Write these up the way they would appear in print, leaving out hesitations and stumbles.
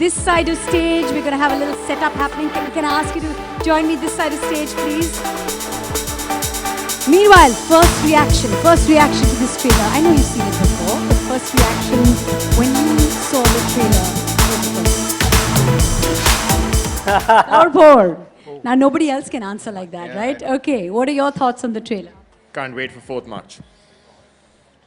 this side of stage. We're going to have a little setup happening. Can I ask you to join me this side of stage, please? Meanwhile, first reaction to this trailer. I know you've seen it before, but first reaction when you saw the trailer. Or poor. Now nobody else can answer like that, right? Okay, what are your thoughts on the trailer? Can't wait for 4th March.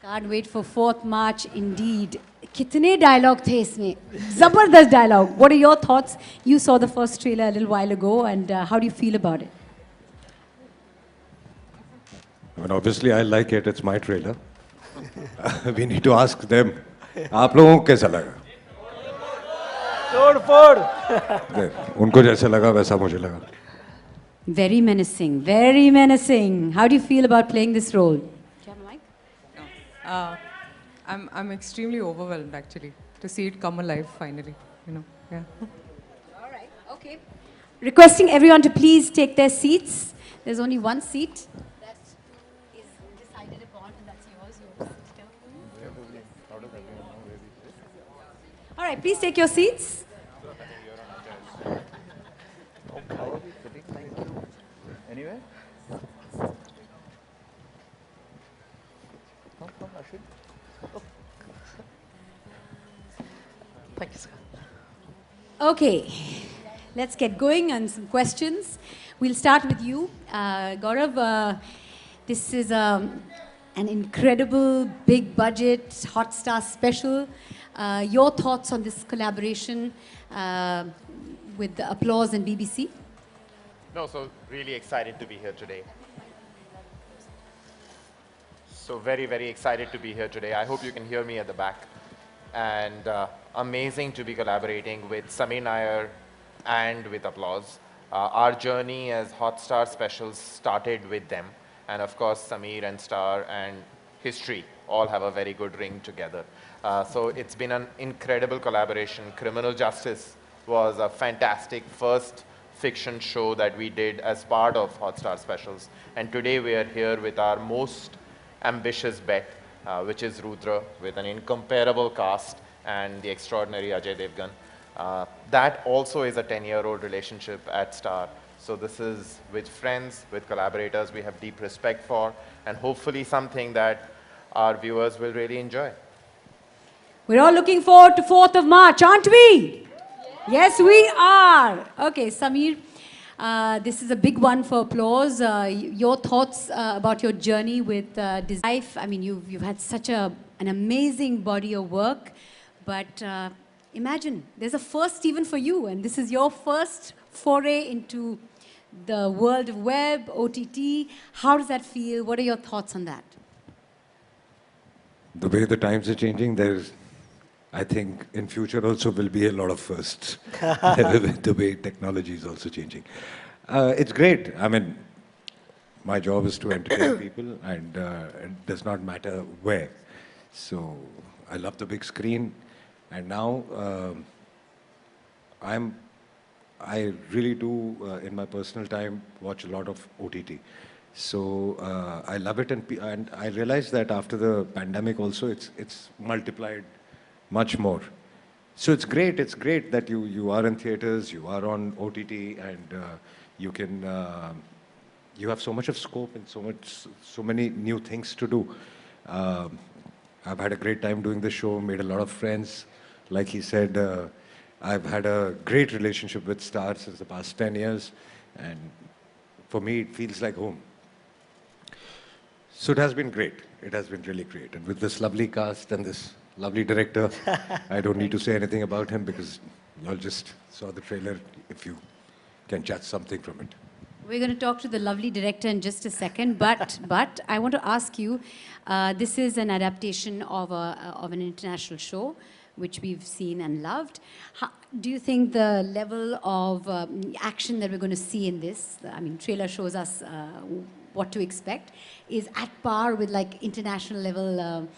Can't wait for 4th March, indeed. कितने dialogue थे इसमें? Zabardast dialogue. What are your thoughts? You saw the first trailer a little while ago, and how do you feel about it? I mean, obviously, I like it. It's my trailer. We need to ask them. आप लोगों को कैसा लगा? तोड़-फोड़. उनको जैसा लगा वैसा मुझे लगा. Very menacing, very menacing. How do you feel about playing this role? Do you have a mic? I'm extremely overwhelmed actually to see it come alive finally. You know, yeah. All right, okay. Requesting everyone to please take their seats. There's only one seat that is decided upon, and that's yours. All right, please take your seats. Anywhere? No, Ashwin. Thank you, sir. Okay, let's get going on some questions. We'll start with you. Gaurav, this is an incredible, big budget, Hotstar special. Your thoughts on this collaboration with the Applause and BBC? No, so really excited to be here today. So very, very excited to be here today. I hope you can hear me at the back. And amazing to be collaborating with Sameer Nair and with Applause. Our journey as Hotstar specials started with them. And of course, Sameer and Star and History all have a very good ring together. So it's been an incredible collaboration. Criminal Justice was a fantastic first fiction show that we did as part of Hotstar specials. And today we are here with our most ambitious bet, which is Rudra, with an incomparable cast and the extraordinary Ajay Devgn. That also is a 10-year-old relationship at Star. So this is with friends, with collaborators we have deep respect for, and hopefully something that our viewers will really enjoy. We're all looking forward to 4th of March, aren't we? Yes, we are. Okay, Sameer, this is a big one for Applause. Your thoughts about your journey with life. I mean, you've had such an amazing body of work, but imagine, there's a first even for you, and this is your first foray into the world of web, OTT. How does that feel? What are your thoughts on that? The way the times are changing, I think in future also will be a lot of firsts. The way technology is also changing. It's great. I mean, my job is to entertain people, and it does not matter where. So I love the big screen, and now I really do in my personal time watch a lot of OTT. So I love it, and I realized that after the pandemic also it's multiplied much more. So it's great that you are in theaters, you are on OTT, and you can you have so much of scope and so many new things to do. I've had a great time doing the show, made a lot of friends. Like he said, I've had a great relationship with Star since the past 10 years, and for me it feels like home. So it has been great. It has been really great. And with this lovely cast and this lovely director, I don't need to say anything about him because you all just saw the trailer, if you can judge something from it. We're going to talk to the lovely director in just a second, but I want to ask you, this is an adaptation of an international show, which we've seen and loved. Do you think the level of action that we're going to see in this, I mean, trailer shows us what to expect, is at par with like international level,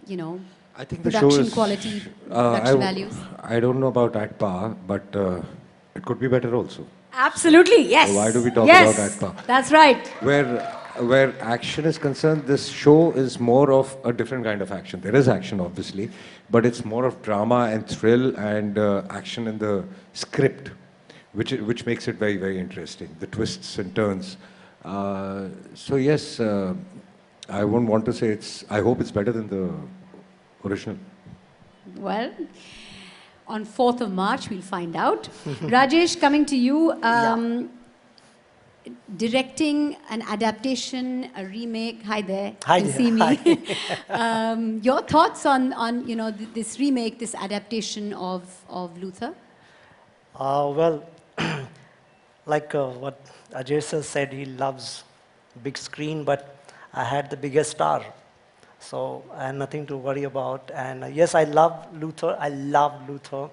you know, I think the production show is, quality, production values? I don't know about at par, but it could be better also. Absolutely, yes. So why do we talk about at par? That's right. Where where action is concerned, this show is more of a different kind of action. There is action, obviously, but it's more of drama and thrill and action in the script, which makes it very, very interesting. The twists and turns. So yes, I wouldn't want to say it's. I hope it's better than the original. Well, on 4th of March, we'll find out. Rajesh, coming to you. Directing an adaptation, a remake. Hi there. Hi You there. see me. Hi. Your thoughts on this remake, this adaptation of Luther? Well, like what Ajay sir said, he loves big screen, but I had the biggest star. So I had nothing to worry about. And yes, I love Luther. I love Luther.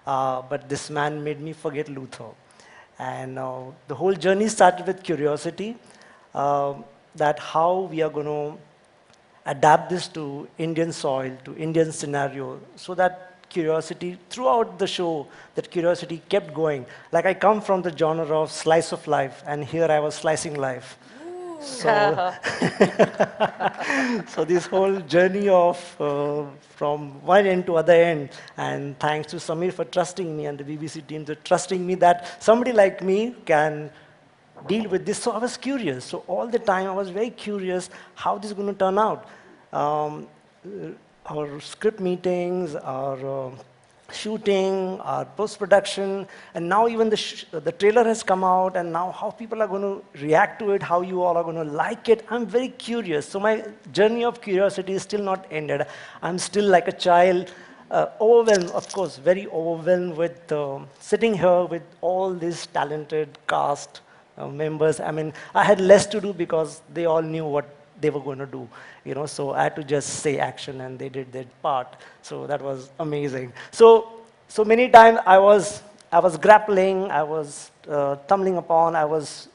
But this man made me forget Luther. And the whole journey started with curiosity, that how we are going to adapt this to Indian soil, to Indian scenario, so that curiosity, throughout the show, that curiosity kept going. Like I come from the genre of slice of life, and here I was slicing life. So, so this whole journey of from one end to other end, and thanks to Samir for trusting me and the BBC team for trusting me that somebody like me can deal with this. So I was curious. So all the time I was very curious how this is going to turn out. Our script meetings, our shooting, our post-production, and now even the trailer has come out, and now how people are going to react to it, how you all are going to like it. I'm very curious. So my journey of curiosity is still not ended. I'm still like a child, overwhelmed, of course, very overwhelmed with sitting here with all these talented cast members. I mean, I had less to do because they all knew what they were going to do, you know, so I had to just say action and they did their part. So that was amazing. So many times I was grappling, I was tumbling upon, I was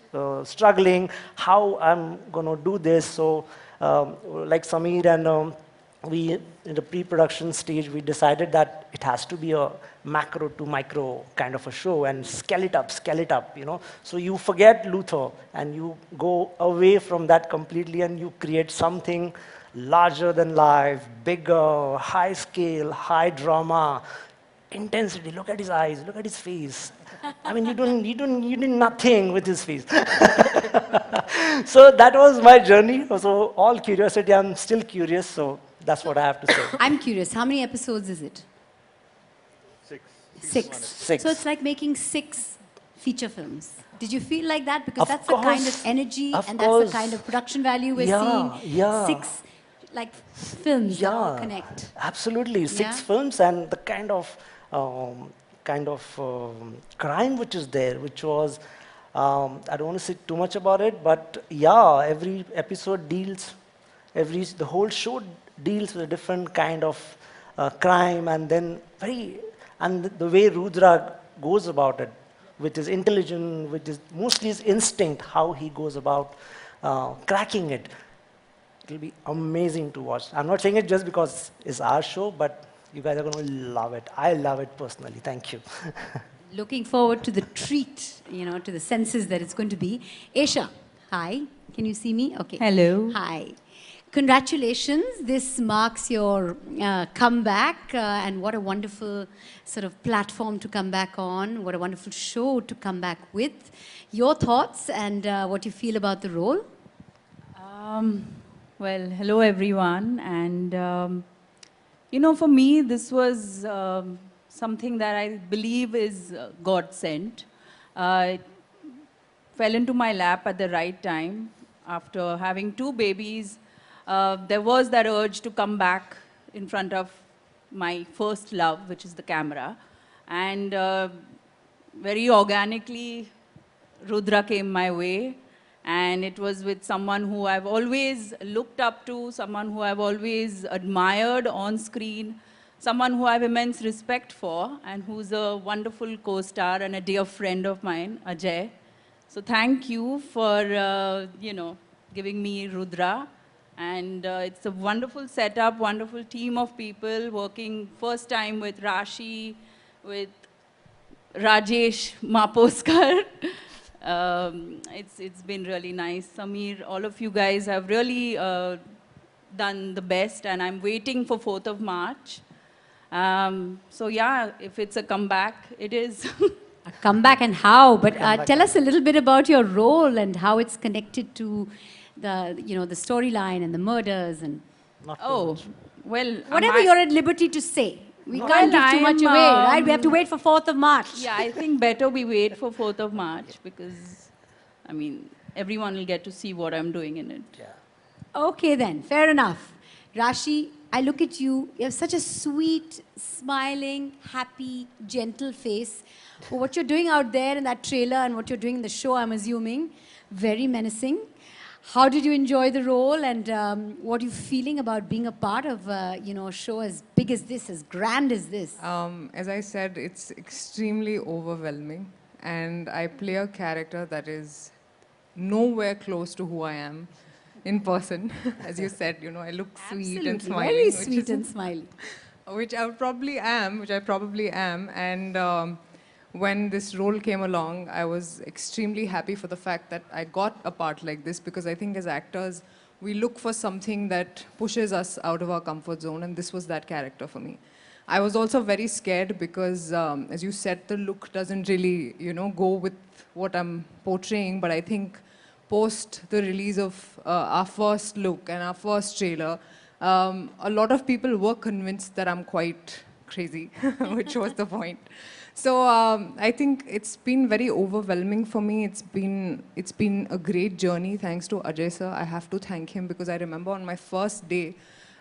struggling how I'm going to do this. So like Samir and we, in the pre-production stage, we decided that it has to be a macro to micro kind of a show and scale it up, you know. So you forget Luther and you go away from that completely and you create something larger than life, bigger, high scale, high drama, intensity. Look at his eyes, look at his face. I mean, you did nothing with his face. So that was my journey. So all curiosity, I'm still curious, so that's what I have to say. I'm curious, how many episodes is it? 6. Six. So it's like making 6 feature films. Did you feel like that? Because Of that's the kind of course. energy Of and that's course. the kind of production value we're Yeah, seeing. yeah. 6 like films that all connect. Absolutely. 6 Yeah. films and the kind of crime which is there, which was, I don't want to say too much about it, but yeah, every episode deals, the whole show deals with a different kind of crime, and then the way Rudra goes about it, which is intelligent, which is mostly his instinct, how he goes about cracking it. It'll be amazing to watch. I'm not saying it just because it's our show, but you guys are going to love it. I love it personally. Thank you. Looking forward to the treat, you know, to the senses that it's going to be. Esha, hi. Can you see me? Okay. Hello. Hi. Congratulations. This marks your comeback, and what a wonderful sort of platform to come back on. What a wonderful show to come back with. Your thoughts and what you feel about the role? Well, hello everyone. And, you know, for me, this was something that I believe is God sent. It fell into my lap at the right time. After having 2 babies, there was that urge to come back in front of my first love, which is the camera. And very organically, Rudra came my way. And it was with someone who I've always looked up to, someone who I've always admired on screen, someone who I have immense respect for, and who's a wonderful co-star and a dear friend of mine, Ajay. So thank you for, you know, giving me Rudra. And it's a wonderful setup, wonderful team of people working first time with Rashi, with Rajesh Maposkar. It's been really nice. Samir, all of you guys have really done the best, and I'm waiting for 4th of March. So yeah, if it's a comeback, it is. A comeback and how? But Comeback tell us a little bit about your role and how it's connected to the, the storyline and the murders and Not too Oh, much. well, whatever you're at liberty to say. We Well, can't give too much I'm, away, right? We have to wait for 4th of March. Yeah, I think better we wait for 4th of March because, I mean, everyone will get to see what I'm doing in it. Yeah. Okay then, fair enough. Rashi, I look at you, you have such a sweet, smiling, happy, gentle face. For what you're doing out there in that trailer and what you're doing in the show, I'm assuming, very menacing. How did you enjoy the role and what are you feeling about being a part of, a show as big as this, as grand as this? As I said, it's extremely overwhelming. And I play a character that is nowhere close to who I am in person. As you said, I look sweet and Absolutely, smiling. very which sweet is- and smiley. which I probably am. And when this role came along, I was extremely happy for the fact that I got a part like this, because I think as actors, we look for something that pushes us out of our comfort zone, and this was that character for me. I was also very scared because, as you said, the look doesn't really, go with what I'm portraying, but I think post the release of our first look and our first trailer, a lot of people were convinced that I'm quite crazy, which was the point. So I think it's been very overwhelming for me. It's been a great journey, thanks to Ajay sir. I have to thank him because I remember on my first day,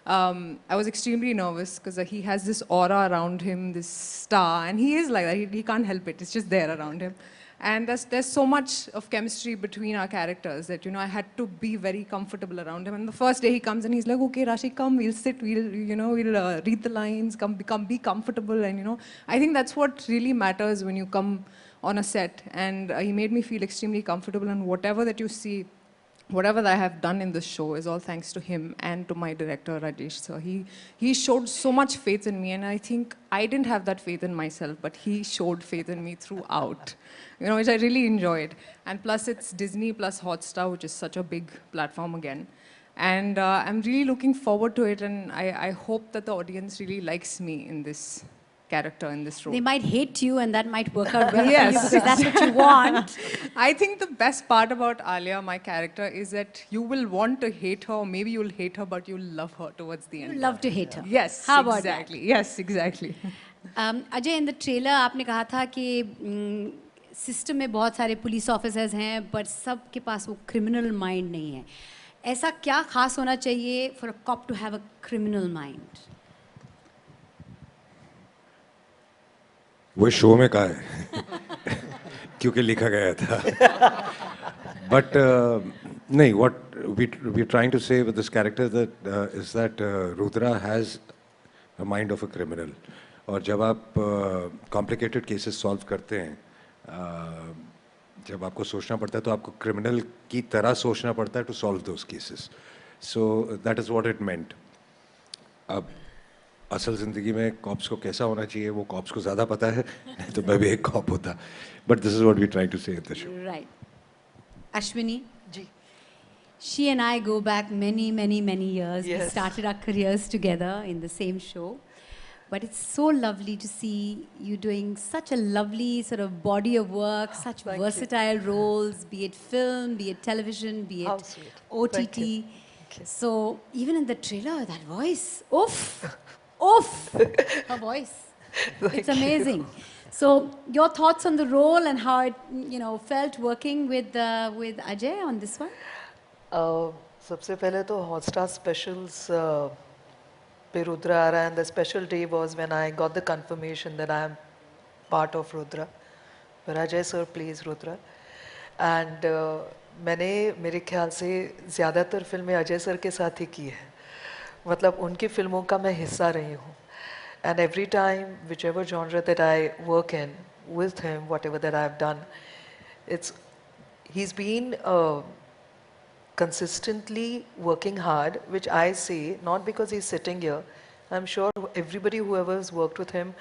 I was extremely nervous because he has this aura around him, this star, and he is like that. He can't help it. It's just there around him. And there's so much of chemistry between our characters that, I had to be very comfortable around him. And the first day he comes and he's like, okay, Rashi, come, we'll sit, we'll read the lines, be comfortable. And, I think that's what really matters when you come on a set. And he made me feel extremely comfortable. And whatever that you see, whatever that I have done in this show is all thanks to him and to my director, Rajesh. So he showed so much faith in me, and I think I didn't have that faith in myself, but he showed faith in me throughout, which I really enjoyed. And plus it's Disney plus Hotstar, which is such a big platform again. And I'm really looking forward to it, and I hope that the audience really likes me in this character, in this role. They might hate you and that might work out well Yes. for you because that's what you want. I think the best part about Alia, my character, is that you will want to hate her, or maybe you'll hate her, but you'll love her towards the end. You love to hate her. Yes, How about exactly. Yes, exactly. Ajay, in the trailer आपने कहा था कि system में बहुत सारे police officers हैं पर सब के पास वो क्रिमिनल माइंड नहीं है. ऐसा क्या खास होना चाहिए for a cop to have a criminal mind? वो शो में कहा है क्योंकि लिखा गया था. But नहीं, what we're trying to say with this character is that Rudra has a mind of a criminal. और जब आप complicated cases solve करते हैं, जब आपको सोचना पड़ता है तो आपको criminal की तरह सोचना पड़ता है to solve those cases. So that is what it meant. अब असल ज़िंदगी में कॉप्स को कैसा होना चाहिए वो कॉप्स को ज़्यादा पता है, नहीं तो मैं भी एक कॉप होता. But this is what we trying to say in the show. Right. Ashwini? Ji. She and I go back many, many, many years. We Yes. started our careers together in the same show. But it's so lovely to see you doing such a lovely sort of body of work, such Thank you. versatile roles, be it film, be it television, be How it sweet. OTT. Thank you. Thank you. So even in the trailer, that voice, oof, oof, her voice. It's amazing. So your thoughts on the role and how it, felt working with Ajay on this one? सबसे पहले तो Hotstar specials पे रुद्रा आ रहा है, and the special day was when I got the confirmation that I am part of Rudra, पर Ajay sir please Rudra. And मैंने मेरे ख्याल से ज़्यादातर फिल्में अजय सर के साथ ही की है, मतलब उनकी फिल्मों का मैं हिस्सा रही हूँ. And every time which ever genre that I work in with him, what ever that I have done, it's he's been consistently working hard, which I say not because he's sitting here. I'm sure everybody whoever has worked with him,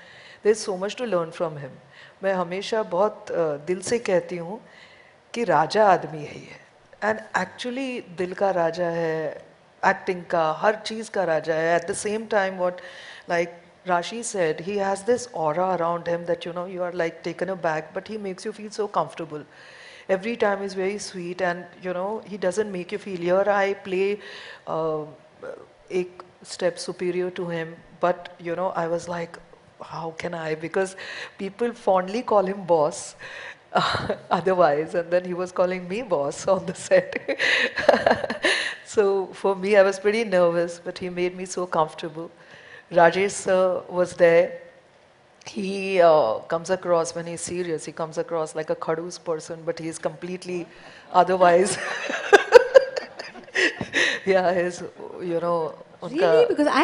there's so much to learn from him. मैं हमेशा बहुत दिल से कहती हूँ कि राजा आदमी है ये, एंड एक्चुअली दिल का राजा है, एक्टिंग का, हर चीज़ का राजा है. At the same time, what like Rashi said, he has this aura around him that you are like taken aback, but he makes you feel so comfortable. Every time is very sweet, and he doesn't make you feel. Here I play a step superior to him, but I was like, how can I? Because people fondly call him boss. Otherwise, and then he was calling me boss on the set. So for me, I was pretty nervous, but he made me so comfortable. Rajesh sir was there. He comes across, when he's serious, he comes across like a khadus person, but he's completely otherwise. Yeah, his, Really? Because I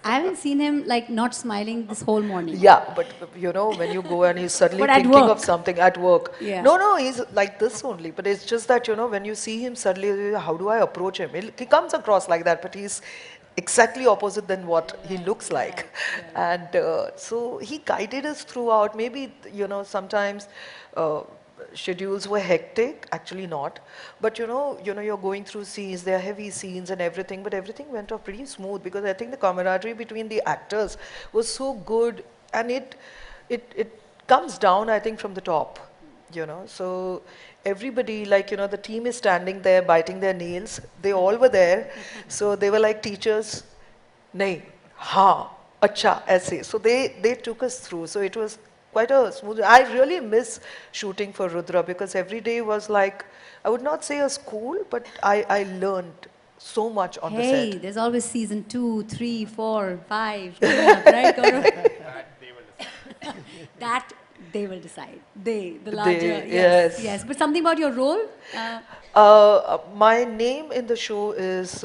haven't seen him like not smiling this whole morning. yeah, but when you go and he's suddenly But at thinking work. of something at work. Yeah. No, he's like this only. But it's just that, when you see him suddenly, how do I approach him? He comes across like that, but he's exactly opposite than what he looks like. And so he guided us throughout. Maybe, sometimes schedules were hectic, actually not. But you're going through scenes, there are heavy scenes and everything, but everything went off pretty smooth because I think the camaraderie between the actors was so good, and it comes down, I think, from the top. So everybody, like, the team is standing there biting their nails. They all were there. So they were like teachers. Nahi, ha, acha, aise. So they took us through. So it was quite a smooth. I really miss shooting for Rudra because every day was like, I would not say a school, but I learned so much on the Hey, set. there's always season 2, 3, 4, 5, coming up, right, Gaurav? That they will decide. They, the larger. Yes. Yes. But something about your role? My name in the show is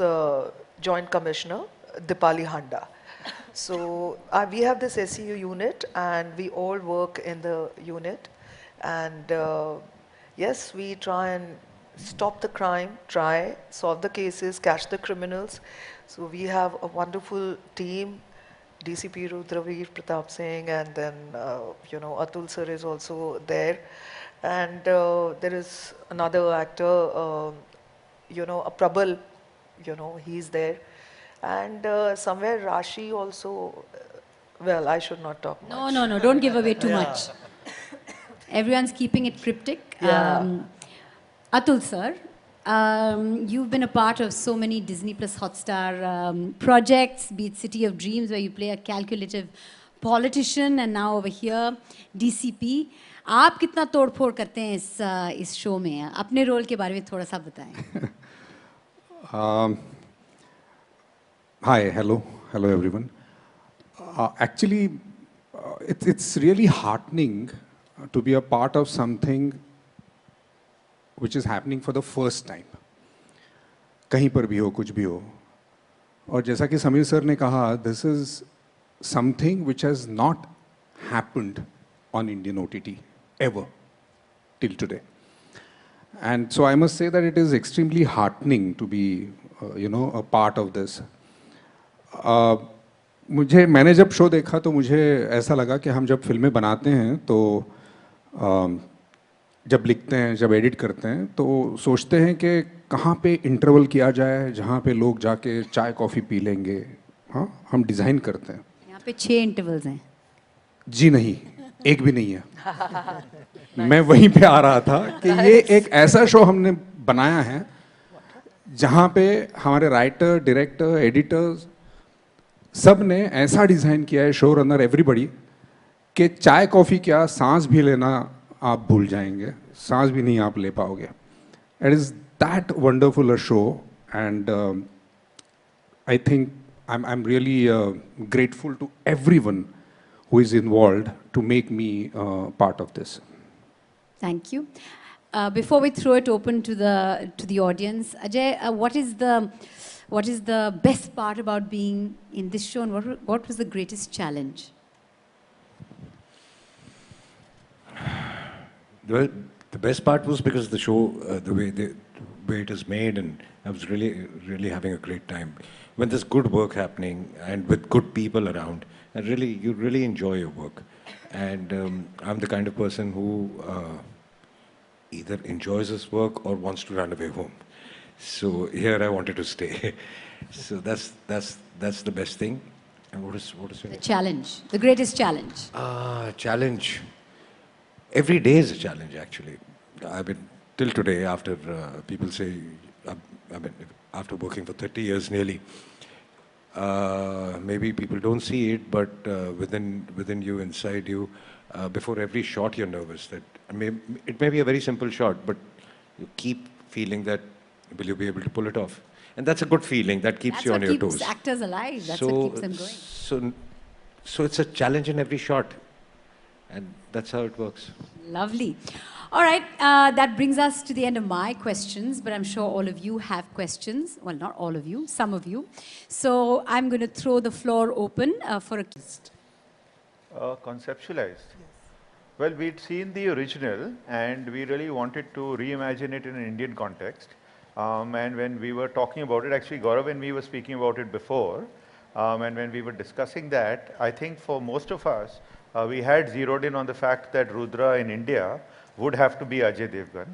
Joint Commissioner Dipali Handa. So we have this SEU unit, and we all work in the unit. And yes, we try and stop the crime, try, solve the cases, catch the criminals. So we have a wonderful team. DCP Rudra Pratap Singh, and then Atul sir is also there, and there is another actor, a Prabal, he's there, and somewhere Rashi also. Well, I should not talk much. No. Don't give away too much. Everyone's keeping it cryptic. Yeah. Atul sir, you've been a part of so many Disney Plus Hotstar projects, be it City of Dreams, where you play a calculative politician, and now over here, DCP. आप कितना तोड़फोड़ करते हैं इस show में? अपने role के बारे में थोड़ा सा बताएं. Hi, hello everyone. Actually, it's really heartening to be a part of something which is happening for the first time. कहीं पर भी हो, कुछ भी हो. और जैसा कि समीर सर ने कहा, this is something which has not happened on Indian OTT ever till today. And so I must say that it is extremely heartening to be, a part of this. मैंने जब शो देखा तो मुझे ऐसा लगा कि हम जब फिल्में बनाते हैं तो जब लिखते हैं, जब एडिट करते हैं तो सोचते हैं कि कहाँ पे इंटरवल किया जाए जहाँ पे लोग जाके चाय कॉफ़ी पी लेंगे. हाँ, हम डिज़ाइन करते हैं. यहाँ पे 6 इंटरवल्स हैं. जी नहीं, एक भी नहीं है. मैं वहीं पे आ रहा था कि ये एक ऐसा शो हमने बनाया है जहाँ पे हमारे राइटर, डायरेक्टर, एडिटर्स सब ने ऐसा डिज़ाइन किया है, शो रनर, एवरीबडी, कि चाय कॉफ़ी क्या, सांस भी लेना आप भूल जाएंगे, सांस भी नहीं आप ले पाओगे. It is that wonderful a show, and I think I'm really grateful to everyone who is involved to make me part of this. Thank you. Before we throw it open to the audience, Ajay, what is the best part about being in this show, and what was the greatest challenge? Well, the best part was because the show, the way it is made, and I was really having a great time. When there's good work happening and with good people around, and you really enjoy your work. And I'm the kind of person who either enjoys his work or wants to run away home. So here I wanted to stay. So that's the best thing. And what is your The challenge, the greatest challenge. challenge? Every day is a challenge, actually. I mean, till today, after people say, I mean, after working for 30 years nearly, maybe people don't see it, but within you, inside you, before every shot, you're nervous that it may be a very simple shot, but you keep feeling that will you be able to pull it off, and that's a good feeling that keeps That's you what on your keeps toes. actors alive. That's what keeps them going. So it's a challenge in every shot, and that's how it works. Lovely. All right, that brings us to the end of my questions, but I'm sure all of you have questions. Well, not all of you, some of you. So I'm going to throw the floor open for a... Conceptualized. Well, we'd seen the original and we really wanted to reimagine it in an Indian context. And when we were talking about it, actually Gaurav and me were speaking about it before. And when we were discussing that, I think for most of us, we had zeroed in on the fact that Rudra in India would have to be Ajay Devgn.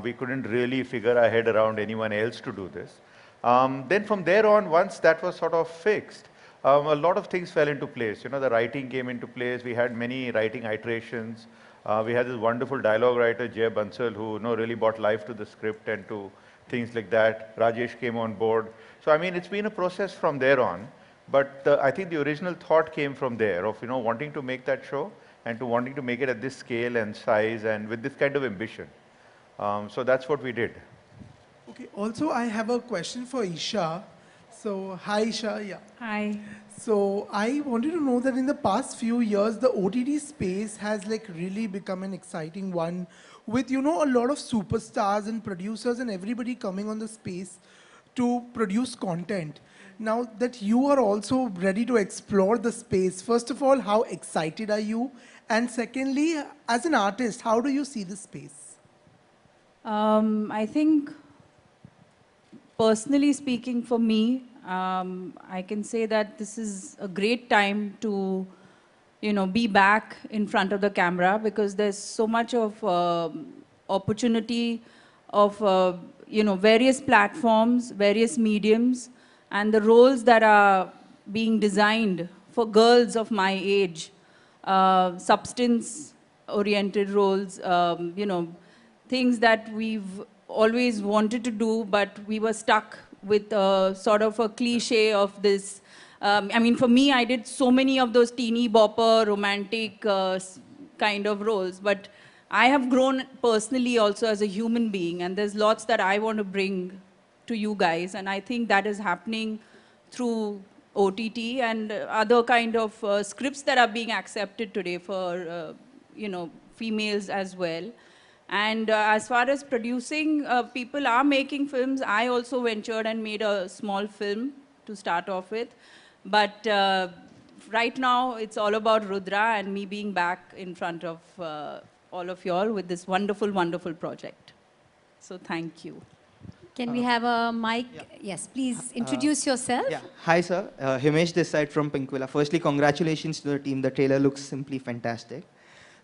We couldn't really figure our head around anyone else to do this. Then from there on, once that was sort of fixed, a lot of things fell into place. You know, the writing came into place. We had many writing iterations. We had this wonderful dialogue writer, Jay Bansal, who really brought life to the script and to things like that. Rajesh came on board. So, I mean, it's been a process from there on. But I think the original thought came from there of, wanting to make that show and to wanting to make it at this scale and size and with this kind of ambition. So that's what we did. Okay, also I have a question for Isha. So, hi Isha, yeah. Hi. So, I wanted to know that in the past few years, the OTT space has like really become an exciting one with, a lot of superstars and producers and everybody coming on the space to produce content. Now that you are also ready to explore the space, first of all, how excited are you? And secondly, as an artist, how do you see the space? I think, personally speaking for me, I can say that this is a great time to, be back in front of the camera because there's so much of opportunity of, various platforms, various mediums, and the roles that are being designed for girls of my age, substance-oriented roles, things that we've always wanted to do, but we were stuck with sort of a cliche of this. I mean, for me, I did so many of those teeny bopper, romantic kind of roles, but I have grown personally also as a human being, and there's lots that I want to bring to you guys, and I think that is happening through OTT and other kind of scripts that are being accepted today for, females as well. And as far as producing, people are making films. I also ventured and made a small film to start off with. But right now, it's all about Rudra and me being back in front of all of y'all with this wonderful, wonderful project. So thank you. Can we have a mic? Yeah. Yes, please introduce yourself. Yeah. Hi, sir. Himesh this side from Pinkwilla. Firstly, congratulations to the team. The trailer looks simply fantastic.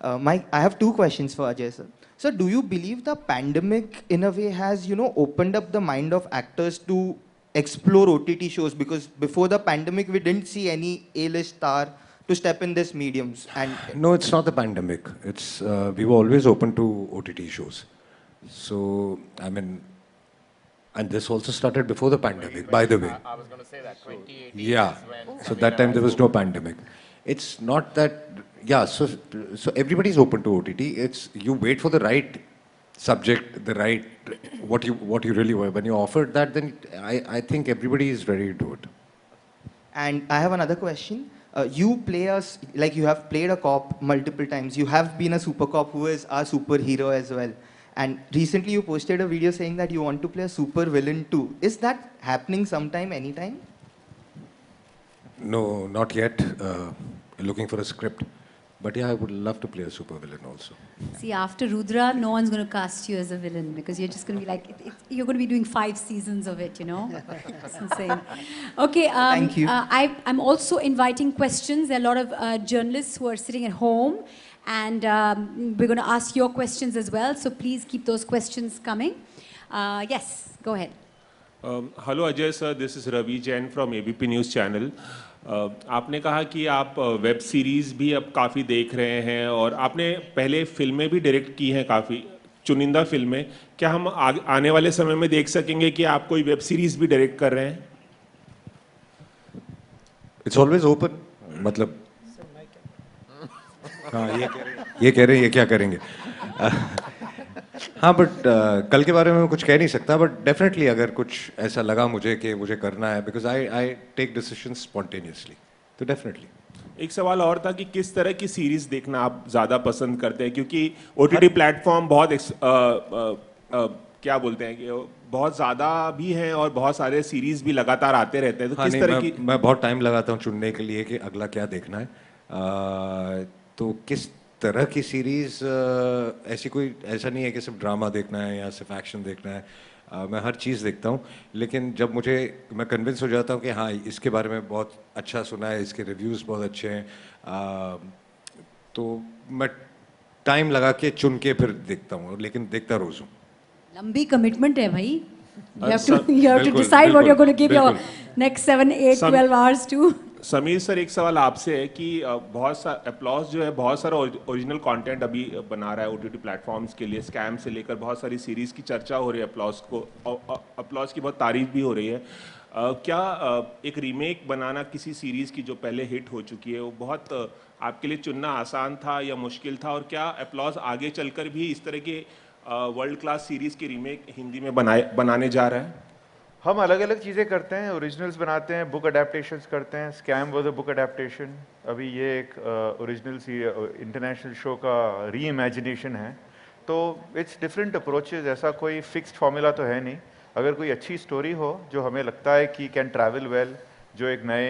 I have two questions for Ajay, sir. So do you believe the pandemic, in a way, has, opened up the mind of actors to explore OTT shows? Because before the pandemic, we didn't see any A-list star to step in these mediums. And No, it's not the pandemic. It's we were always open to OTT shows. So, I mean, and this also started before the pandemic, by the way. I was going to say that 2018 Yeah. is when So that time there was no pandemic. It's not that, yeah, so everybody's open to OTT. It's, you wait for the right subject, the right, what you really want. When you're offered that, then I think everybody is ready to do it. And I have another question. You play us, like you have played a cop multiple times. You have been a super cop who is our superhero as well. And recently you posted a video saying that you want to play a super villain too. Is that happening sometime, anytime? No, not yet. Looking for a script. But yeah, I would love to play a supervillain also. See, after Rudra, no one's going to cast you as a villain because you're just going to be like, you're going to be doing 5 seasons of it, It's insane. Okay, Thank you. I'm also inviting questions. There are a lot of journalists who are sitting at home And we're going to ask your questions as well. So please keep those questions coming. Yes, go ahead. Hello Ajay sir, this is Ravi Jain from ABP news channel. आपने कहा कि आप web series भी अब काफ़ी देख रहे हैं और आपने पहले फिल्में भी डायरेक्ट की हैं, काफ़ी चुनिंदा फिल्में। क्या हम आने वाले समय में देख सकेंगे कि आप कोई वेब सीरीज़ भी डायरेक्ट कर रहे हैं? इट्स ऑलवेज ओपन, मतलब हाँ ये कह रहे हैं ये क्या करेंगे। हाँ बट कल के बारे में मैं कुछ कह नहीं सकता, बट डेफिनेटली अगर कुछ ऐसा लगा मुझे कि मुझे करना है, because I take decisions spontaneously, तो डेफिनेटली। एक सवाल और था कि किस तरह की सीरीज़ देखना आप ज़्यादा पसंद करते हैं, क्योंकि ओटीटी प्लेटफॉर्म बहुत क्या बोलते हैं कि बहुत ज़्यादा भी हैं और बहुत सारे सीरीज़ भी लगातार आते रहते हैं, तो हाँ, किस तरह की? मैं बहुत टाइम लगाता हूँ चुनने के लिए कि अगला क्या देखना है। तो किस तरह की सीरीज़, ऐसा नहीं है कि सिर्फ ड्रामा देखना है या सिर्फ एक्शन देखना है। मैं हर चीज़ देखता हूँ, लेकिन जब मैं कन्विंस हो जाता हूँ कि हाँ इसके बारे में बहुत अच्छा सुना है, इसके रिव्यूज़ बहुत अच्छे हैं, तो मैं टाइम लगा के चुन के फिर देखता हूँ, लेकिन देखता रोज़ हूँ। लंबी कमिटमेंट है भाई। You have to decide what you're going to give your next 7, 8, 12 hours to. Sameer sir, एक सवाल आपसे है कि बहुत सा अपलॉज जो है बहुत सारा ओरिजिनल कंटेंट अभी बना रहा है ओटीटी प्लेटफॉर्म्स के लिए, स्कैम से लेकर बहुत सारी सीरीज़ की चर्चा हो रही है, अपलॉज की बहुत तारीफ भी हो रही है। क्या एक रीमेक बनाना किसी सीरीज़ की जो पहले हिट हो चुकी है, वो बहुत आपके लिए चुनना आसान था या मुश्किल था, और क्या अपलॉज आगे चलकर भी इस तरह के वर्ल्ड क्लास सीरीज़ की रीमेक हिंदी में बनाने जा रहा है? हम अलग अलग चीज़ें करते हैं, ओरिजिनल्स बनाते हैं, बुक अडेप्टेशंस करते हैं। Scam was a book adaptation, अभी ये एक ओरिजिनल इंटरनेशनल शो का री इमेजिनेशन है। तो इट्स डिफरेंट अप्रोचेस, ऐसा कोई फिक्स्ड फार्मूला तो है नहीं। अगर कोई अच्छी स्टोरी हो जो हमें लगता है कि कैन ट्रैवल वेल, जो एक नए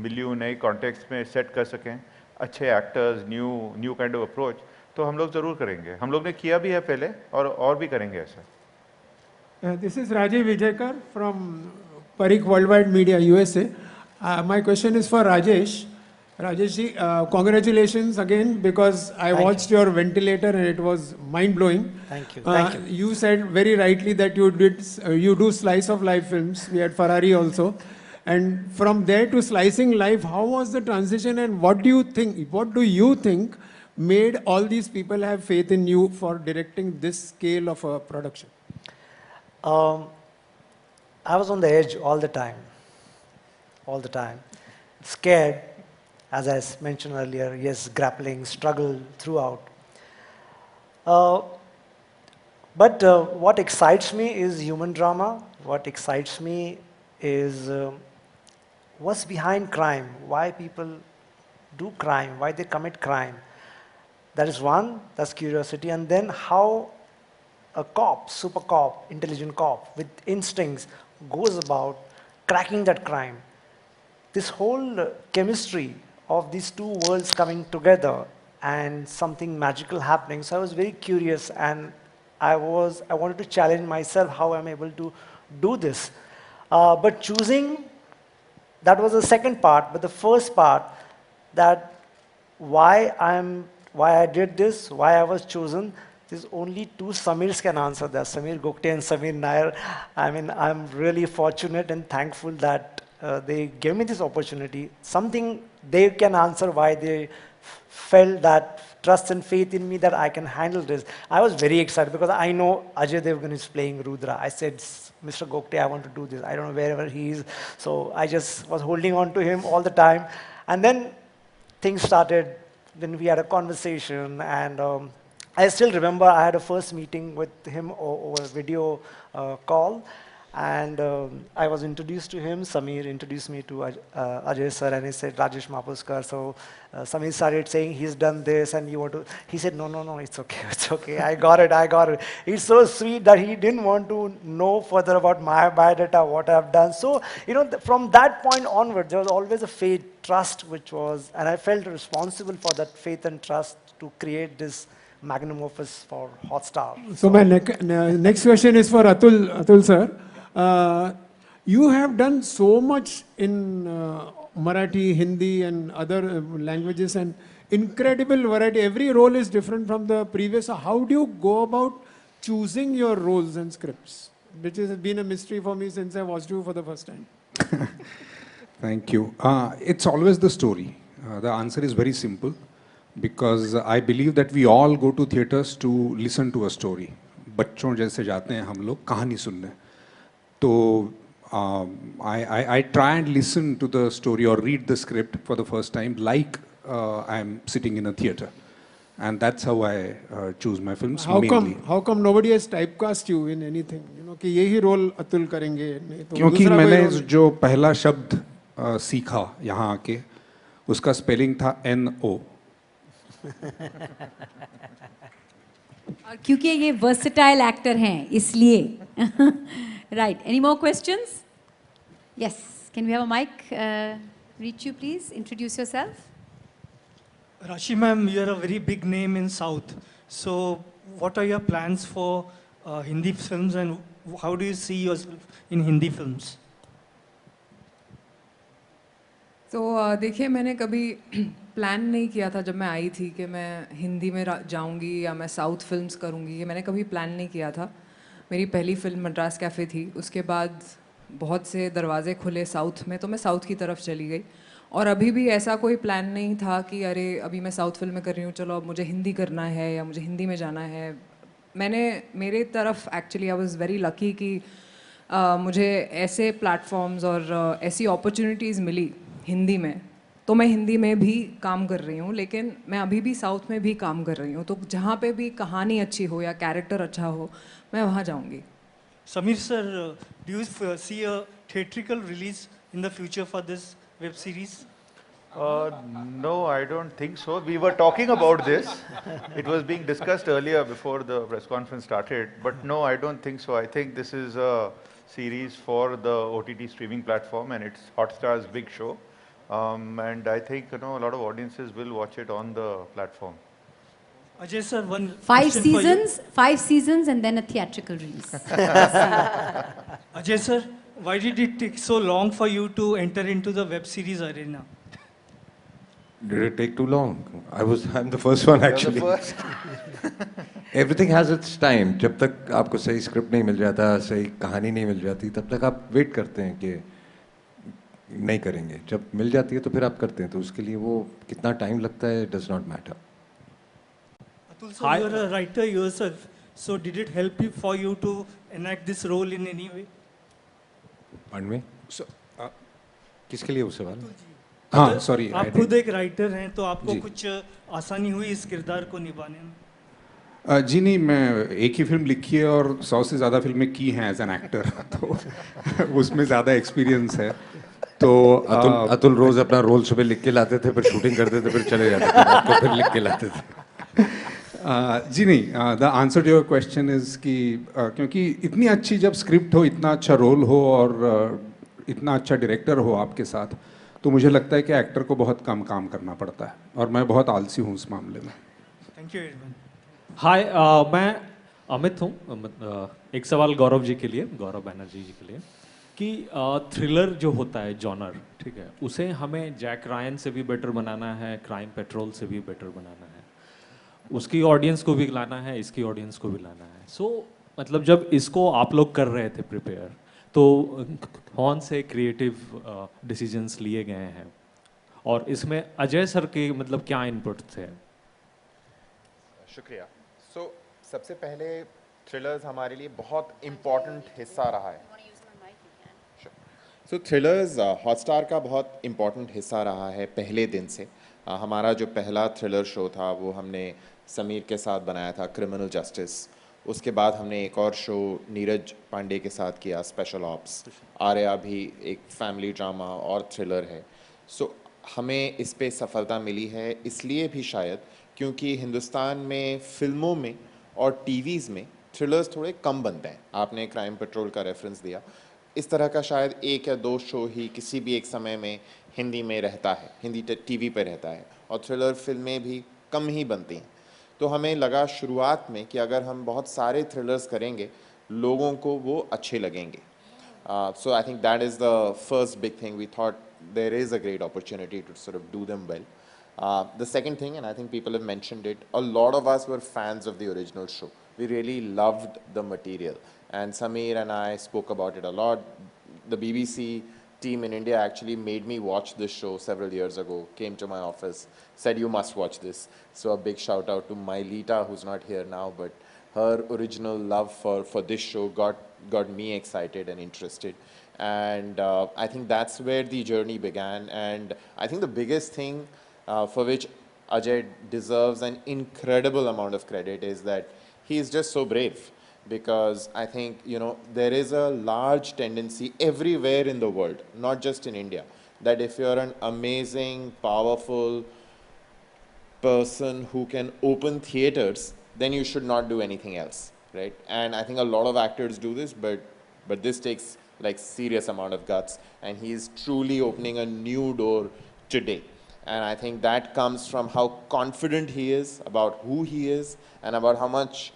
मिलियू नए कॉन्टेक्स्ट में सेट कर सकें, अच्छे actors, new kind of approach, तो हम लोग ज़रूर करेंगे। हम लोग ने किया भी है पहले और भी करेंगे ऐसा। This is Rajiv Vijayakar from Parikh Worldwide Media, USA. My question is for Rajesh. Rajesh ji, congratulations again, because I watched your ventilator and it was mind-blowing. Thank you. Thank you. You said very rightly that you do slice of life films. We had Ferrari also. And from there to slicing life, how was the transition, and what do you think made all these people have faith in you for directing this scale of a production? I was on the edge all the time, scared, as I mentioned earlier, yes, grappling, struggle throughout. But what excites me is human drama. What excites me is what's behind crime, why people do crime, why they commit crime. That is one, that's curiosity, and then how a cop, super cop, intelligent cop with instincts goes about cracking that crime. This whole chemistry of these two worlds coming together and something magical happening. So I was very curious, and I wanted to challenge myself, how I'm able to do this. But choosing, that was the second part, but the first part, that why I did this, why I was chosen, there's only two Samirs can answer that, Samir Gokte and Samir Nair. I mean, I'm really fortunate and thankful that they gave me this opportunity. Something they can answer why they felt that trust and faith in me that I can handle this. I was very excited because I know Ajay Devgn is playing Rudra. I said, Mr. Gokte, I want to do this. I don't know wherever he is. So I just was holding on to him all the time. And then things started, then we had a conversation, and I still remember I had a first meeting with him over a video call, and I was introduced to him. Samir introduced me to Ajay sir, and he said, Rajesh Mapuskar. So Samir started saying, he's done this, and you want to, he said, no, it's okay, I got it. He's so sweet that he didn't want to know further about my biodata, what I've done. So, from that point onward, there was always a faith, trust, and I felt responsible for that faith and trust to create this magnum opus for Hotstar. So my next question is for Atul sir. You have done so much in Marathi, Hindi and other languages, and incredible variety. Every role is different from the previous. So how do you go about choosing your roles and scripts? Which has been a mystery for me since I watched you for the first time. Thank you. It's always the story. The answer is very simple because I believe that we all go to theaters to listen to a story. बच्चों जैसे जाते हैं हम लोग कहानी सुनने. तो I try and listen to the story or read the script for the first time like I'm sitting in a theater. And that's how I choose my films mainly. How come nobody has typecast you in anything? You know कि यही role Atul करेंगे नहीं तो क्योंकि दूसरा कोई मैंने role- जो पहला शब्द सीखा यहाँ आके उसका स्पेलिंग था NO. और क्योंकि ये versatile actor हैं इसलिए. Right. Any more questions? Yes. Can we have a mic? Reach you, please. Introduce yourself. Rashi ma'am, you are a very big name in South. So what are your plans for Hindi films and how do you see yourself in Hindi films? तो देखिए मैंने कभी plan नहीं किया था जब मैं आई थी कि मैं हिंदी में जाऊंगी या मैं साउथ फिल्म्स करूंगी. ये मैंने कभी प्लान नहीं किया था. मेरी पहली फिल्म मद्रास कैफ़े थी. उसके बाद बहुत से दरवाजे खुले साउथ में तो मैं साउथ की तरफ चली गई. और अभी भी ऐसा कोई प्लान नहीं था कि अरे अभी मैं साउथ फिल्म में कर रही हूँ चलो अब मुझे हिंदी करना है या मुझे हिंदी में जाना है. मेरे तरफ actually I was very lucky कि मुझे ऐसे प्लेटफॉर्म्स और ऐसी अपॉर्चुनिटीज़ मिली हिंदी में. तो मैं हिंदी में भी काम कर रही हूँ लेकिन मैं अभी भी साउथ में भी काम कर रही हूँ. तो जहाँ पे भी कहानी अच्छी हो या कैरेक्टर अच्छा हो मैं वहाँ जाऊँगी. Samir sir, do you see a theatrical release in the future for this web series? No, I don't think so. We were talking about this. It was being discussed earlier before the press conference started. But no, I don't think so. I think this is a series for the OTT streaming platform and it's Hotstar's big show. And I think a lot of audiences will watch it on the platform. Ajay sir, one 5 question for you. seasons, 5 seasons and then a theatrical release. Ajay sir, why did it take so long for you to enter into the web series arena? Did it take too long? I'm the first one actually. You're the first. Everything has its time. जब तक आपको सही script नहीं मिल जाता, सही कहानी नहीं मिल जाती, तब तक आप वेट करते हैं कि नहीं करेंगे. जब मिल जाती है तो फिर आप करते हैं. तो उसके लिए वो कितना टाइम लगता है does not matter. Atul sir, you are a writer yourself. So did it help you for you to enact this role in any way? Pardon me? किसके लिए वो सवाल? हाँ, sorry. आप खुद एक राइटर हैं तो आपको कुछ आसानी हुई इस किरदार को निभाने में? जी नहीं, मैं एक ही फिल्म लिखी है और 100 से ज़्यादा फिल्में की हैं एज एन एक्टर. तो उसमें ज़्यादा एक्सपीरियंस है. तो अतुल रोज अपना रोल सुबह लिख के लाते थे, फिर शूटिंग करते थे, फिर चले जाते थे, रात को फिर लिख के लाते थे. जी नहीं, the answer to your question is कि क्योंकि इतनी अच्छी जब स्क्रिप्ट हो, इतना अच्छा रोल हो और इतना अच्छा डायरेक्टर हो आपके साथ, तो मुझे लगता है कि एक्टर को बहुत कम काम करना पड़ता है और मैं बहुत आलसी हूँ इस मामले में. Thank you. हाय, मैं अमित हूँ. एक सवाल गौरव जी के लिए, गौरव बैनर्जी जी के लिए, कि थ्रिलर जो होता है जॉनर, ठीक है, उसे हमें जैक रायन से भी बेटर बनाना है, क्राइम पेट्रोल से भी बेटर बनाना है, उसकी ऑडियंस को भी लाना है, इसकी ऑडियंस को भी लाना है. सो मतलब जब इसको आप लोग कर रहे थे प्रिपेयर, तो कौन से क्रिएटिव डिसीजंस लिए गए हैं और इसमें अजय सर के मतलब क्या इनपुट थे? शुक्रिया. सबसे पहले थ्रिलर्स हमारे लिए बहुत इम्पॉर्टेंट हिस्सा रहा है. थ्रिलर्स हॉटस्टार का बहुत इम्पॉर्टेंट हिस्सा रहा है पहले दिन से. हमारा जो पहला थ्रिलर शो था वो हमने समीर के साथ बनाया था, क्रिमिनल जस्टिस. उसके बाद हमने एक और शो नीरज पांडे के साथ किया, स्पेशल ऑप्स. आर्या भी एक फैमिली ड्रामा और थ्रिलर है. हमें इस पे सफलता मिली है इसलिए भी शायद क्योंकि हिंदुस्तान में फिल्मों में और टीवीज़ में थ्रिलर्स थोड़े कम बनते हैं. आपने क्राइम पेट्रोल का रेफरेंस दिया. इस तरह का शायद 1 या 2 शो ही किसी भी एक समय में हिंदी में रहता है, हिंदी टीवी पे रहता है, और थ्रिलर फिल्में भी कम ही बनती हैं. तो हमें लगा शुरुआत में कि अगर हम बहुत सारे थ्रिलर्स करेंगे लोगों को वो अच्छे लगेंगे. So I think that is the first big thing. We thought there is a great opportunity to sort of do them well. The second thing, and I think people have mentioned it, a lot of us were fans of the original show. We really loved the material. And Sameer and I spoke about it a lot. The BBC team in India actually made me watch this show several years ago, came to my office, said you must watch this. So a big shout out to Mailita, who's not here now, but her original love for this show got me excited and interested. And I think that's where the journey began. And I think the biggest thing for which Ajay deserves an incredible amount of credit is that he is just so brave. Because I think, you know, there is a large tendency everywhere in the world, not just in India, that if you're an amazing, powerful person who can open theaters, then you should not do anything else, right? And I think a lot of actors do this, but this takes like serious amount of guts, and he's truly opening a new door today. And I think that comes from how confident he is about who he is and about how much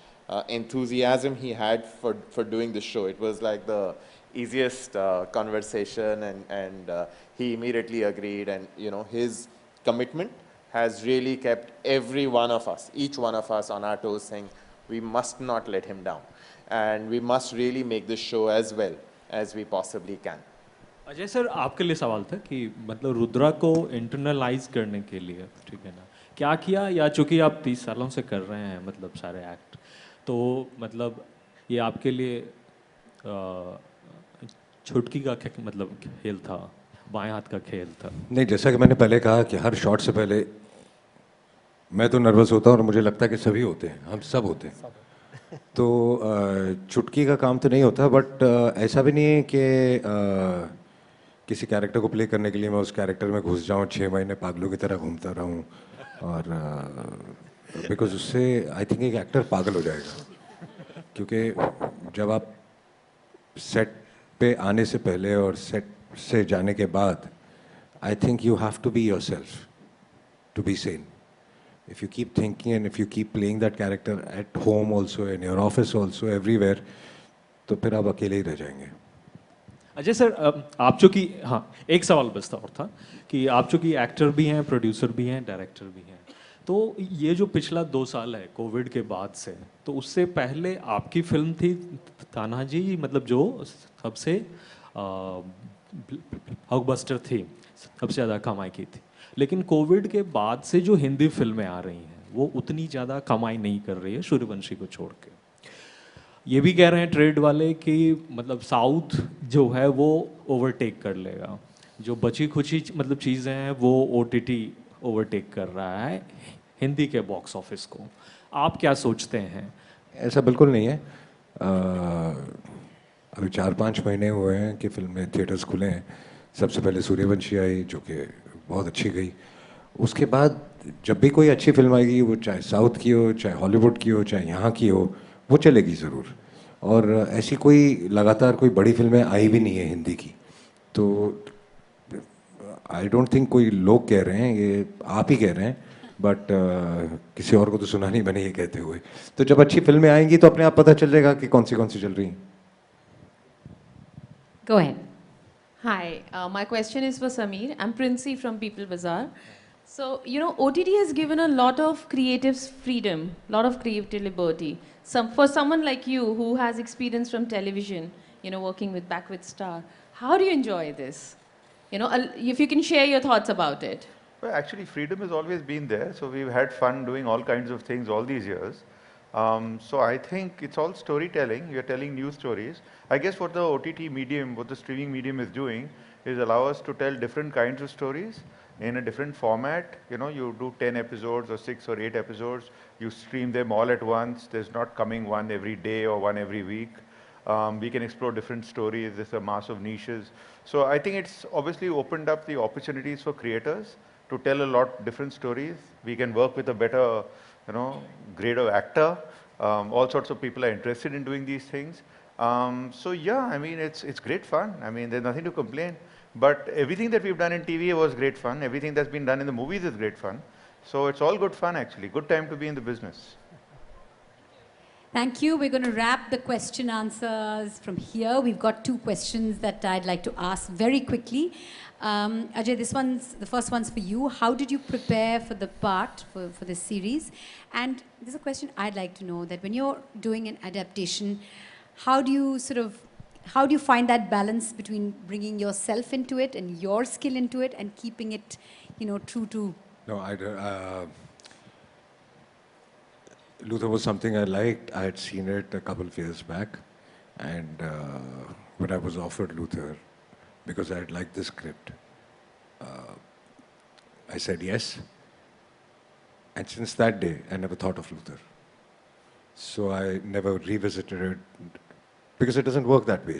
enthusiasm he had for doing the show. It was like the easiest conversation, and he immediately agreed. And you know, his commitment has really kept every one of us, each one of us, on our toes, saying we must not let him down, and we must really make this show as well as we possibly can. Ajay sir, आपके लिए सवाल था कि मतलब रुद्रा को internalise करने के लिए, ठीक है ना, क्या किया, या चूंकि आप 30 सालों से कर रहे हैं मतलब सारे एक्ट, तो मतलब ये आपके लिए छुटकी का मतलब खेल था, बाएं हाथ का खेल था? नहीं, जैसा कि मैंने पहले कहा कि हर शॉट से पहले मैं तो नर्वस होता हूँ, और मुझे लगता है कि सभी होते हैं, हम सब होते हैं। तो चुटकी का काम तो नहीं होता, बट ऐसा भी नहीं है कि किसी कैरेक्टर को प्ले करने के लिए मैं उस कैरेक्टर में घुस जाऊँ, 6 महीने पागलों की तरह घूमता रहूँ, और बिकॉज उससे आई थिंक एक एक्टर पागल हो जाएगा। क्योंकि जब आप सेट पे आने से पहले और सेट से जाने के बाद, I think you have to be yourself to be sane. If you keep thinking and if you keep playing that character at home also, in your office also, everywhere, तो फिर आप अकेले ही रह जाएंगे। अजय सर, आप चूँकि, हाँ, एक सवाल बचता और था कि आप चूँकि एक्टर भी हैं, प्रोड्यूसर भी हैं, डायरेक्टर भी हैं, तो ये जो पिछला 2 साल है कोविड के बाद से, तो उससे पहले आपकी फिल्म थी तानाजी, मतलब जो सबसे ब्लॉकबस्टर थी, सबसे ज़्यादा कमाई की थी। लेकिन कोविड के बाद से जो हिंदी फिल्में आ रही हैं वो उतनी ज़्यादा कमाई नहीं कर रही है सूर्यवंशी को छोड़ के। ये भी कह रहे हैं ट्रेड वाले कि मतलब साउथ जो है वो ओवरटेक कर लेगा, जो बची खुची मतलब चीज़ें हैं वो OTT ओवरटेक कर रहा है हिंदी के बॉक्स ऑफिस को। आप क्या सोचते हैं? ऐसा बिल्कुल नहीं है। अभी 4-5 महीने हुए हैं कि फिल्में थिएटर्स खुले हैं। सबसे पहले सूर्यवंशी आई, जो कि बहुत अच्छी गई। उसके बाद जब भी कोई अच्छी फिल्म आएगी, वो चाहे साउथ की हो, चाहे हॉलीवुड की हो, चाहे यहाँ की हो, वो चलेगी ज़रूर। और ऐसी कोई लगातार कोई बड़ी फिल्में आई भी नहीं है हिंदी की। तो आई डोंट थिंक कोई लोग कह रहे हैं, ये आप ही कह रहे हैं, बट किसी और को तो सुना नहीं मैंने ये कहते हुए। तो जब अच्छी फिल्में आएंगी तो अपने आप पता चल जाएगा कि कौन सी चल रही हैं। Go ahead. Hi, my question is for Sameer. I'm Princey from People Bazaar. So, you know, OTT has given a lot of creatives freedom, a lot of creative liberty. For someone like you who has experience from television, you know, working back with Star, how do you enjoy this? You know, if you can share your thoughts about it. Well, actually, freedom has always been there. So we've had fun doing all kinds of things all these years. So I think it's all storytelling. You're telling new stories. I guess what the OTT medium, what the streaming medium is doing is allow us to tell different kinds of stories in a different format. You know, you do 10 episodes or 6 or 8 episodes. You stream them all at once. There's not coming one every day or one every week. We can explore different stories. There's a mass of niches. So I think it's obviously opened up the opportunities for creators to tell a lot different stories. We can work with a better, you know, grade of actor. All sorts of people are interested in doing these things. So yeah, I mean, it's great fun. I mean, there's nothing to complain. But everything that we've done in TV was great fun. Everything that's been done in the movies is great fun. So it's all good fun, actually. Good time to be in the business. Thank you. We're going to wrap the question answers from here. We've got 2 questions that I'd like to ask very quickly. Ajay, the first one's for you. How did you prepare for the part, for this series? And there's a question I'd like to know, that when you're doing an adaptation, how do you find that balance between bringing yourself into it and your skill into it and keeping it, true to... No, Luther was something I liked. I had seen it a couple of years back. And when I was offered Luther, because I had liked the script, I said yes. And since that day, I never thought of Luther. So I never revisited it, because it doesn't work that way.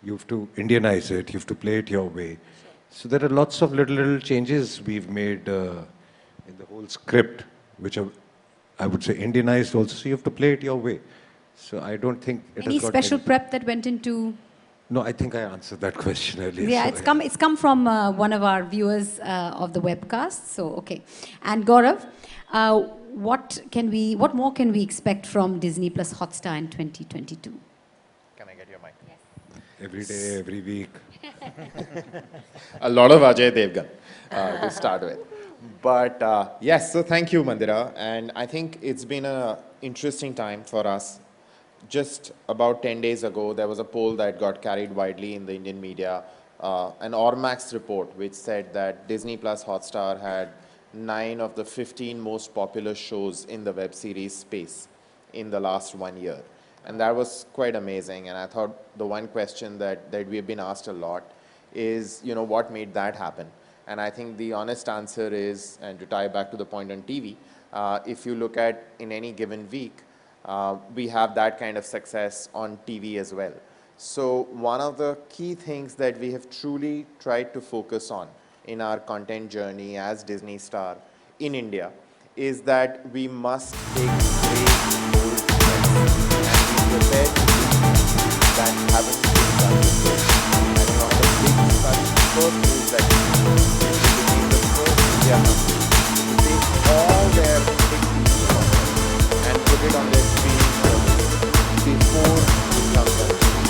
You have to Indianize it, you have to play it your way. So there are lots of little changes we've made in the whole script, which are, I would say, Indianized also, so you have to play it your way. So I don't think it Any has got special prep that went into... No, I think I answered that question earlier. Yeah, so it's come from one of our viewers of the webcast. So, okay. And Gaurav, what more can we expect from Disney Plus Hotstar in 2022? Can I get your mic? Yes. Every day, every week. A lot of Ajay Devgn to start with. But yes, so thank you, Mandira. And I think it's been an interesting time for us. Just about 10 days ago, there was a poll that got carried widely in the Indian media, an Ormax report, which said that Disney Plus Hotstar had 9 of the 15 most popular shows in the web series space in the last 1 year. And that was quite amazing. And I thought the one question that we've been asked a lot is, what made that happen? And I think the honest answer is, and to tie back to the point on TV, if you look at in any given week, we have that kind of success on TV as well. So one of the key things that we have truly tried to focus on in our content journey as Disney Star in India is that we must take great bold steps and be prepared to do that haven't been done before. And one of the big first moves that we do is to be the first India company to take all their big and put it on their streaming service before it comes on TV.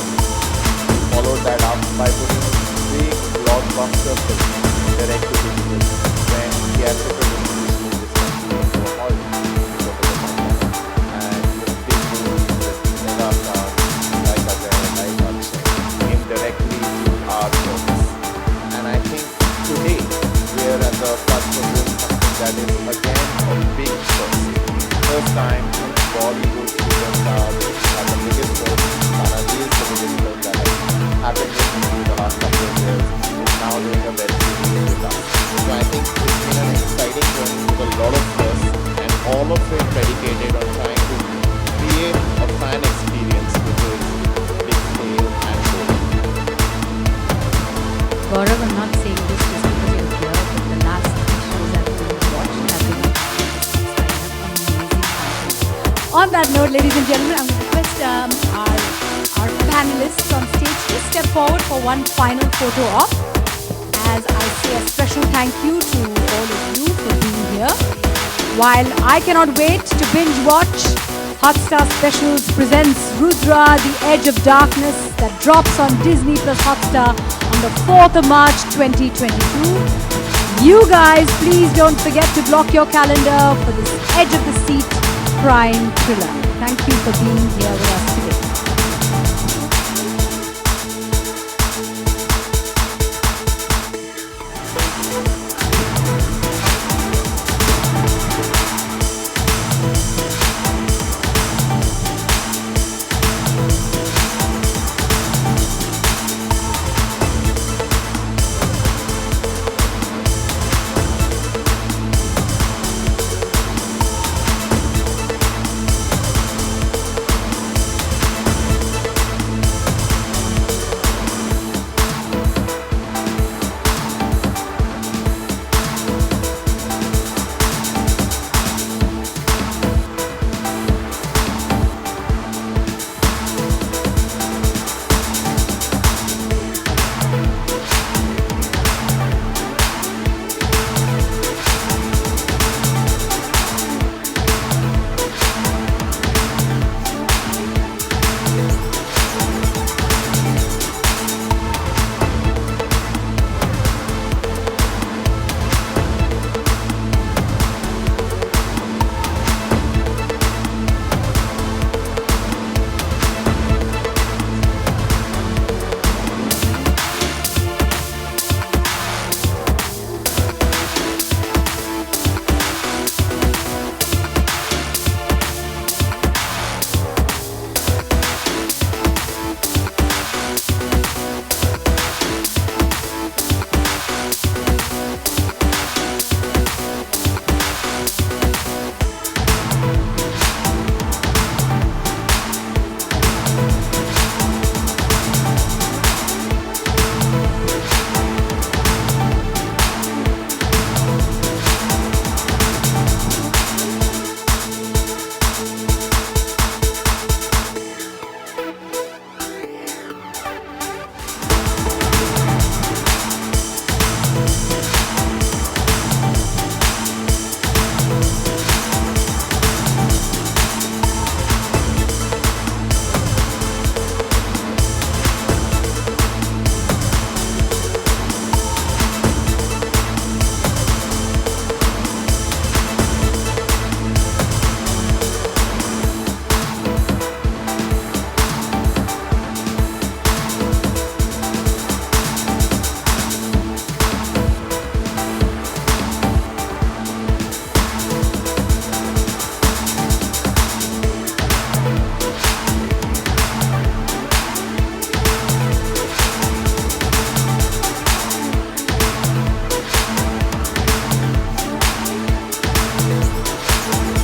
Followed that up by putting big blockbuster films direct to digital when theatrical release in this country were all because of the pandemic. And big movies that mega stars like Ajay, like Akshay came directly to our service. And I think today we are at the cusp of doing something that is again a big first. First time Bollywood superstars are the biggest film, Tanaji is the biggest film that has happened in the last couple of years, is now doing a web series with us. So I think it's been an exciting journey with a lot of firsts, and all of it predicated on trying to create a fan experience which is big scale and good. Gaurav, I'm not saying this just because you're here, but the last 3 shows that we've watched have been amazing. On that note, ladies and gentlemen, I'm going to request our panelists on stage to step forward for one final photo op. As I say a special thank you to all of you for being here. While I cannot wait to binge watch, Hotstar Specials presents Rudra, The Edge of Darkness, that drops on Disney Plus Hotstar on the 4th of March 2022. You guys, please don't forget to block your calendar for this edge of the seat crime thriller. Thank you for being here with us today.